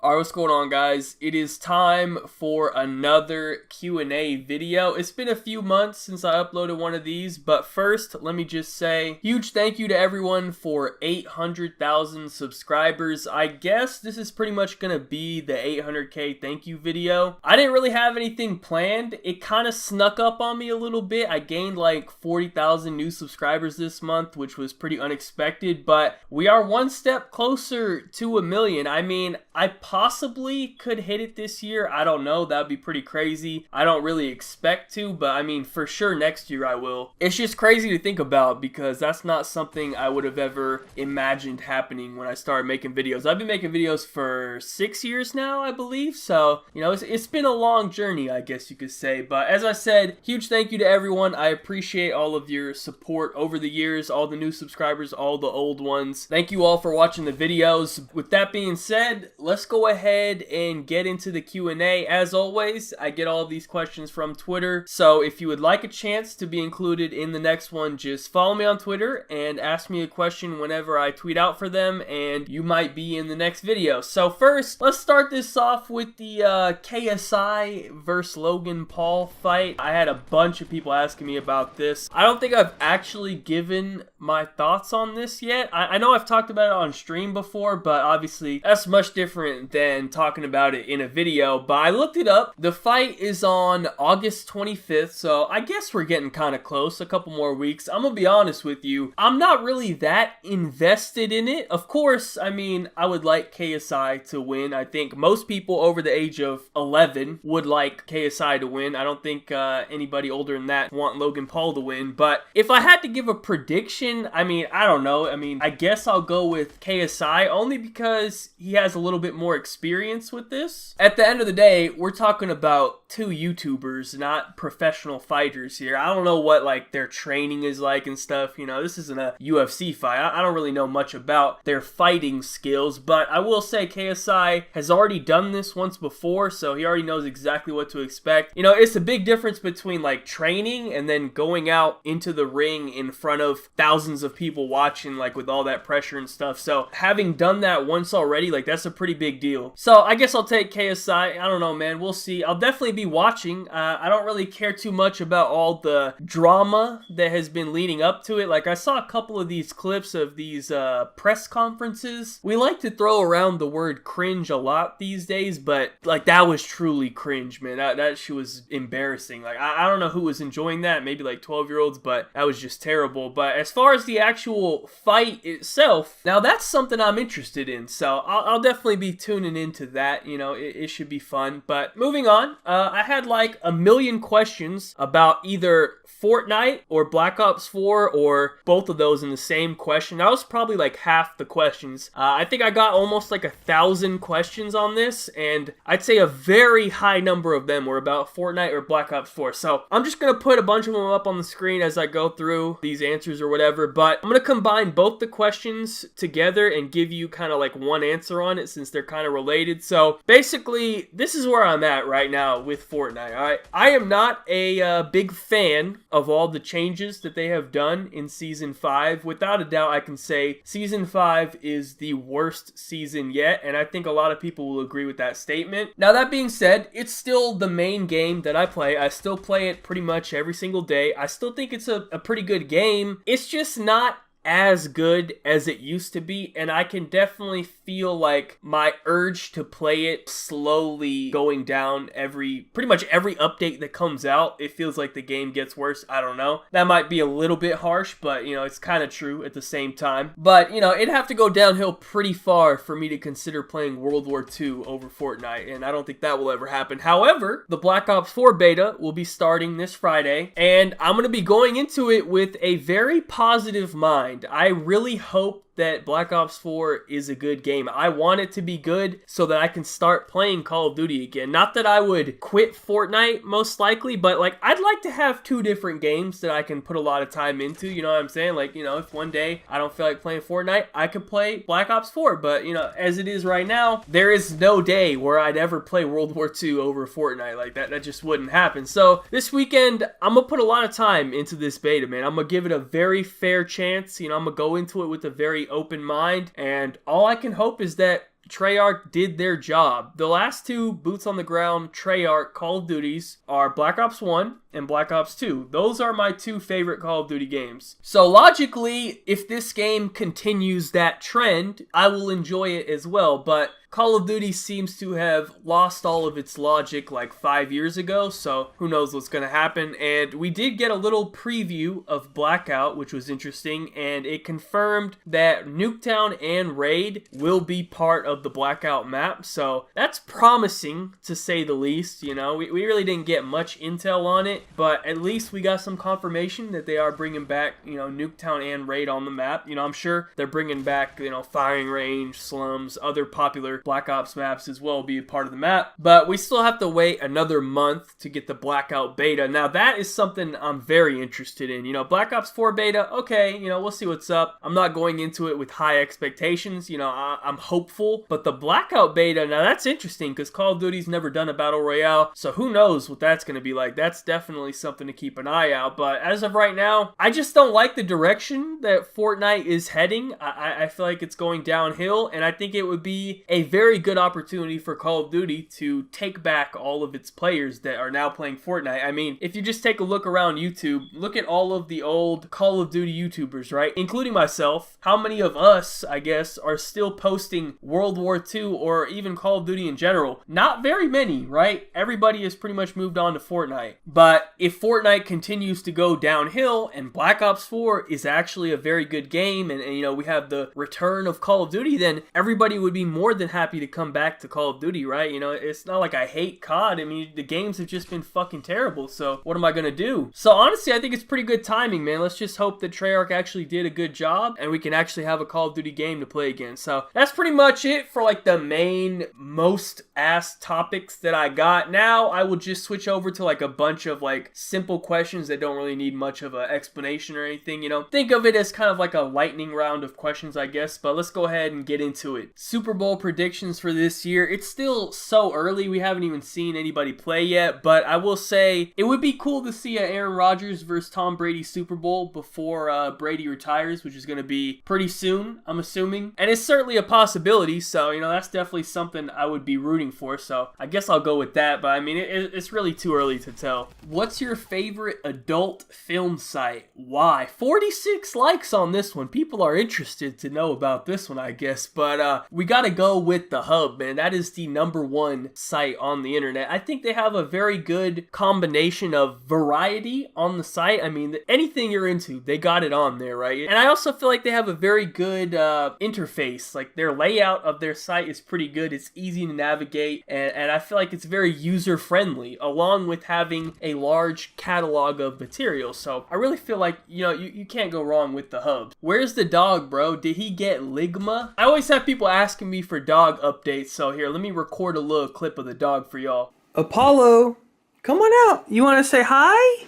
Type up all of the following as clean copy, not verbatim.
Alright, what's going on, guys? It is time for another Q&A video. It's been a few months since I uploaded one of these, but first, let me just say, huge thank you to everyone for 800,000 subscribers. I guess this is pretty much gonna be the 800k thank you video. I didn't really have anything planned. It kind of snuck up on me a little bit. I gained like 40,000 new subscribers this month, which was pretty unexpected, but we are one step closer to a million. I mean, I possibly could hit it this year. I don't know. That would be pretty crazy. I don't really expect to, but I mean, for sure next year I will. It's just crazy to think about because that's not something I would have ever imagined happening when I started making videos. I've been making videos for 6 years now, I believe. So, you know, it's been a long journey, I guess you could say. But as I said, huge thank you to everyone. I appreciate all of your support over the years, all the new subscribers, all the old ones. Thank you all for watching the videos. With that being said, let's go ahead and get into the Q&A. As always, I get all of these questions from Twitter, so if you would like a chance to be included in the next one, just follow me on Twitter and ask me a question whenever I tweet out for them, and you might be in the next video. So first, let's start this off with the KSI versus Logan Paul fight. I had a bunch of people asking me about this. I don't think I've actually given my thoughts on this yet. I know I've talked about it on stream before, but obviously that's much different than talking about it in a video. But I looked it up. The fight is on August 25th, so I guess we're getting kind of close. A couple more weeks. I'm gonna be honest with you, I'm not really that invested in it. Of course, I mean, I would like KSI to win. I think most people over the age of 11 would like KSI to win. I don't think anybody older than that want Logan Paul to win. But if I had to give a prediction, I mean, I don't know. I mean, I guess I'll go with KSI only because he has a little bit more experience with this. At the end of the day, we're talking about two YouTubers, not professional fighters here. I don't know what like their training is like and stuff. You know, this isn't a UFC fight. I don't really know much about their fighting skills, but I will say KSI has already done this once before, so he already knows exactly what to expect. You know, it's a big difference between like training and then going out into the ring in front of thousands of people watching, like with all that pressure and stuff. So having done that once already, like that's a pretty big deal. So I guess I'll take KSI. I don't know, man. We'll see. I'll definitely be watching. I don't really care too much about all the drama that has been leading up to it. Like I saw a couple of these clips of these press conferences. We like to throw around the word cringe a lot these days, but like that was truly cringe, man. That shit was embarrassing. Like I don't know who was enjoying that. Maybe like 12-year-olds, but that was just terrible. But as far as the actual fight itself, now that's something I'm interested in. So I'll definitely be tuning into that. You know, it should be fun. But moving on, I had like a million questions about either Fortnite or Black Ops 4 or both of those in the same question. That was probably like half the questions. I think I got almost like 1,000 questions on this, and I'd say a very high number of them were about Fortnite or Black Ops 4. So I'm just gonna put a bunch of them up on the screen as I go through these answers or whatever, but I'm gonna combine both the questions together and give you kind of like one answer on it since they're kind of related. So basically, this is where I'm at right now with Fortnite. Alright, I am not a big fan of all the changes that they have done in Season 5. Without a doubt, I can say Season 5 is the worst season yet, and I think a lot of people will agree with that statement. Now, that being said, it's still the main game that I play. I still play it pretty much every single day. I still think it's a pretty good game. It's just not as good as it used to be, and I can definitely feel like my urge to play it slowly going down pretty much every update that comes out. It feels like the game gets worse. I don't know. That might be a little bit harsh, but you know, it's kind of true at the same time. But you know, it'd have to go downhill pretty far for me to consider playing World War II over Fortnite, and I don't think that will ever happen. However, the Black Ops 4 beta will be starting this Friday, and I'm going to be going into it with a very positive mind. I really hope that Black Ops 4 is a good game. I want it to be good so that I can start playing Call of Duty again. Not that I would quit Fortnite most likely, but like I'd like to have two different games that I can put a lot of time into, you know what I'm saying? Like, you know, if one day I don't feel like playing Fortnite, I could play Black Ops 4, but you know, as it is right now, there is no day where I'd ever play World War II over Fortnite. Like that just wouldn't happen. So this weekend, I'm gonna put a lot of time into this beta, man. I'm gonna give it a very fair chance. You know, I'm gonna go into it with a very open mind, and all I can hope is that Treyarch did their job. The last two boots on the ground Treyarch Call of Duties are Black Ops 1 and Black Ops 2. Those are my two favorite Call of Duty games. So logically, if this game continues that trend, I will enjoy it as well, but Call of Duty seems to have lost all of its logic like 5 years ago, so who knows what's going to happen. And we did get a little preview of Blackout, which was interesting, and it confirmed that Nuketown and Raid will be part of the Blackout map, so that's promising to say the least. You know, we really didn't get much intel on it, but at least we got some confirmation that they are bringing back, you know, Nuketown and Raid on the map. You know, I'm sure they're bringing back, you know, Firing Range, Slums, other popular Black Ops maps as well be a part of the map, but we still have to wait another month to get the Blackout beta. Now that is something I'm very interested in. You know, Black Ops 4 beta, okay, you know, we'll see what's up. I'm not going into it with high expectations, you know, I'm hopeful, but the Blackout beta, now that's interesting because Call of Duty's never done a battle royale, so who knows what that's going to be like. That's definitely something to keep an eye out, but as of right now, I just don't like the direction that Fortnite is heading. I feel like it's going downhill, and I think it would be a very good opportunity for Call of Duty to take back all of its players that are now playing Fortnite. I mean, if you just take a look around YouTube, look at all of the old Call of Duty YouTubers, right? Including myself. How many of us, I guess, are still posting World War II or even Call of Duty in general? Not very many, right? Everybody has pretty much moved on to Fortnite. But if Fortnite continues to go downhill and Black Ops 4 is actually a very good game and you know, we have the return of Call of Duty, then everybody would be more than happy to come back to Call of Duty, right? You know, it's not like I hate COD. I mean, the games have just been fucking terrible, so what am I gonna do? So honestly, I think it's pretty good timing, man. Let's just hope that Treyarch actually did a good job and we can actually have a Call of Duty game to play again. So that's pretty much it for like the main most asked topics that I got. Now I will just switch over to like a bunch of like simple questions that don't really need much of an explanation or anything, you know. Think of it as kind of like a lightning round of questions, I guess, but let's go ahead and get into it. Super Bowl predictions for this year. It's still so early. We haven't even seen anybody play yet, but I will say it would be cool to see an Aaron Rodgers versus Tom Brady Super Bowl before Brady retires, which is going to be pretty soon, I'm assuming. And it's certainly a possibility, so, you know, that's definitely something I would be rooting for, so I guess I'll go with that, but I mean, it's really too early to tell. What's your favorite adult film site? Why? 46 likes on this one. People are interested to know about this one, I guess, but we gotta go with the Hub, man. That is the #1 site on the internet. I think they have a very good combination of variety on the site. I mean, anything you're into, they got it on there, right? And I also feel like they have a very good interface. Like, their layout of their site is pretty good. It's easy to navigate, and I feel like it's very user-friendly, along with having a large catalog of materials. So I really feel like, you know, you can't go wrong with the Hub. Where's the dog, bro? Did he get ligma? I always have people asking me for dog updates, so here, let me record a little clip of the dog for y'all. Apollo, come on out. You want to say hi?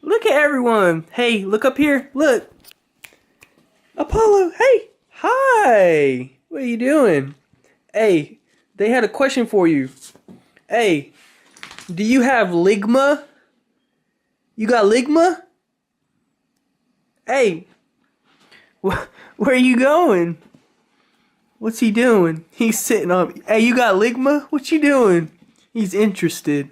Look at everyone. Hey, look up here. Look. Apollo, hey. Hi. What are you doing? Hey, they had a question for you. Hey, do you have ligma? You got ligma? Hey, where are you going? What's he doing? He's sitting on me. Hey, you got ligma? What you doing? He's interested.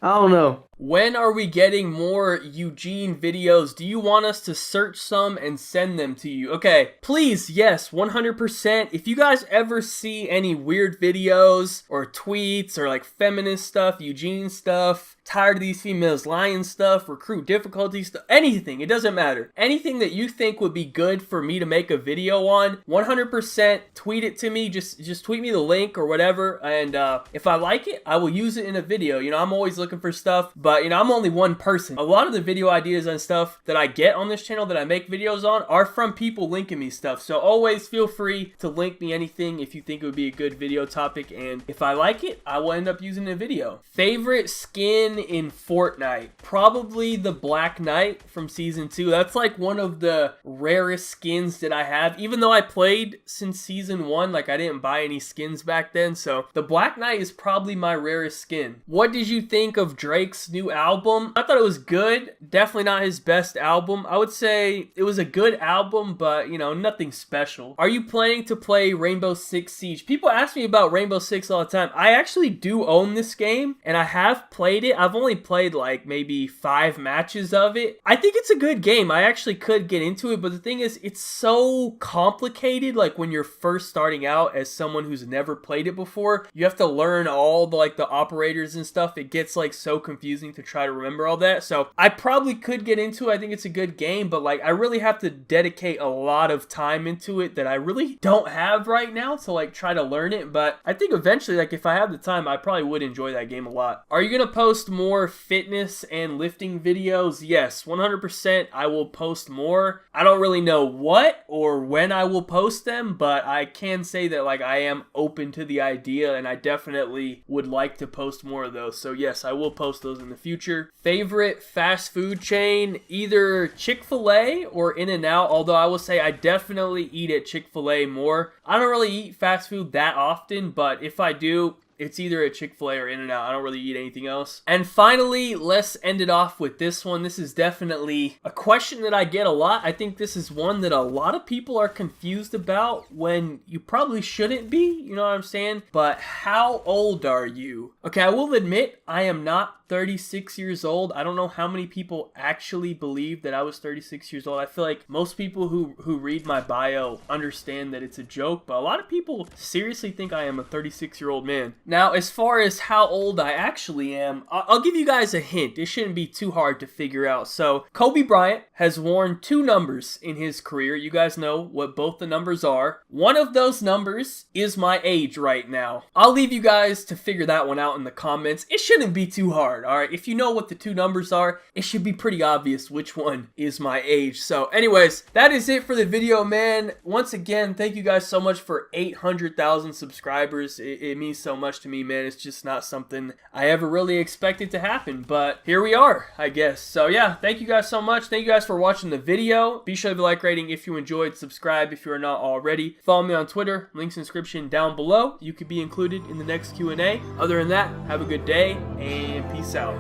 I don't know. When are we getting more Eugene videos? Do you want us to search some and send them to you? Okay, please, yes, 100%. If you guys ever see any weird videos or tweets or like feminist stuff, Eugene stuff, tired of these females lying stuff, recruit difficulty stuff, anything, it doesn't matter. Anything that you think would be good for me to make a video on, 100% tweet it to me. Just tweet me the link or whatever, and if I like it, I will use it in a video. You know, I'm always looking for stuff, but you know, I'm only one person. A lot of the video ideas and stuff that I get on this channel that I make videos on are from people linking me stuff, so always feel free to link me anything if you think it would be a good video topic, and if I like it, I will end up using a video. Favorite skin skin in Fortnite? Probably the Black Knight from Season 2. That's like one of the rarest skins that I have. Even though I played since Season 1, like I didn't buy any skins back then. So the Black Knight is probably my rarest skin. What did you think of Drake's new album? I thought it was good. Definitely not his best album. I would say it was a good album, but you know, nothing special. Are you planning to play Rainbow Six Siege? People ask me about Rainbow Six all the time. I actually do own this game and I have played it. I've only played like maybe 5 matches of it. I think it's a good game. I actually could get into it, but the thing is, it's so complicated. Like when you're first starting out as someone who's never played it before, you have to learn all the like the operators and stuff. It gets like so confusing to try to remember all that. So I probably could get into it. I think it's a good game, but like I really have to dedicate a lot of time into it that I really don't have right now to like try to learn it. But I think eventually, like if I have the time, I probably would enjoy that game a lot. Are you gonna post more fitness and lifting videos? Yes, 100% I will post more. I don't really know what or when I will post them, but I can say that like I am open to the idea and I definitely would like to post more of those. So yes, I will post those in the future. Favorite fast food chain? Either Chick-fil-A or In-N-Out, although I will say I definitely eat at Chick-fil-A more. I don't really eat fast food that often, but if I do, it's either a Chick-fil-A or In-N-Out. I don't really eat anything else. And finally, let's end it off with this one. This is definitely a question that I get a lot. I think this is one that a lot of people are confused about when you probably shouldn't be. You know what I'm saying? But how old are you? Okay, I will admit I am not 36 years old. I don't know how many people actually believe that I was 36 years old. I feel like most people who read my bio understand that it's a joke, but a lot of people seriously think I am a 36-year-old man. Now, as far as how old I actually am, I'll give you guys a hint. It shouldn't be too hard to figure out. So, Kobe Bryant has worn 2 numbers in his career. You guys know what both the numbers are. One of those numbers is my age right now. I'll leave you guys to figure that one out in the comments. It shouldn't be too hard. Alright, if you know what the 2 numbers are, it should be pretty obvious which one is my age. So anyways, that is it for the video, man. Once again, thank you guys so much for 800,000 subscribers. It means so much to me, man. It's just not something I ever really expected to happen, but here we are, I guess. So yeah, thank you guys so much. Thank you guys for watching the video. Be sure to leave a like rating if you enjoyed. Subscribe if you are not already. Follow me on Twitter. Links in the description down below. You could be included in the next Q&A. Other than that, have a good day and peace out.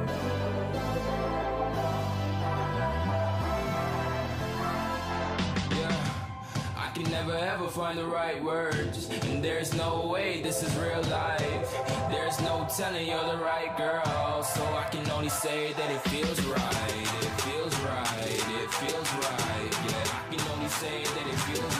Never ever find the right words, and there's no way this is real life. There's no telling you're the right girl, so I can only say that it feels right. It feels right, it feels right. Yeah, I can only say that it feels right.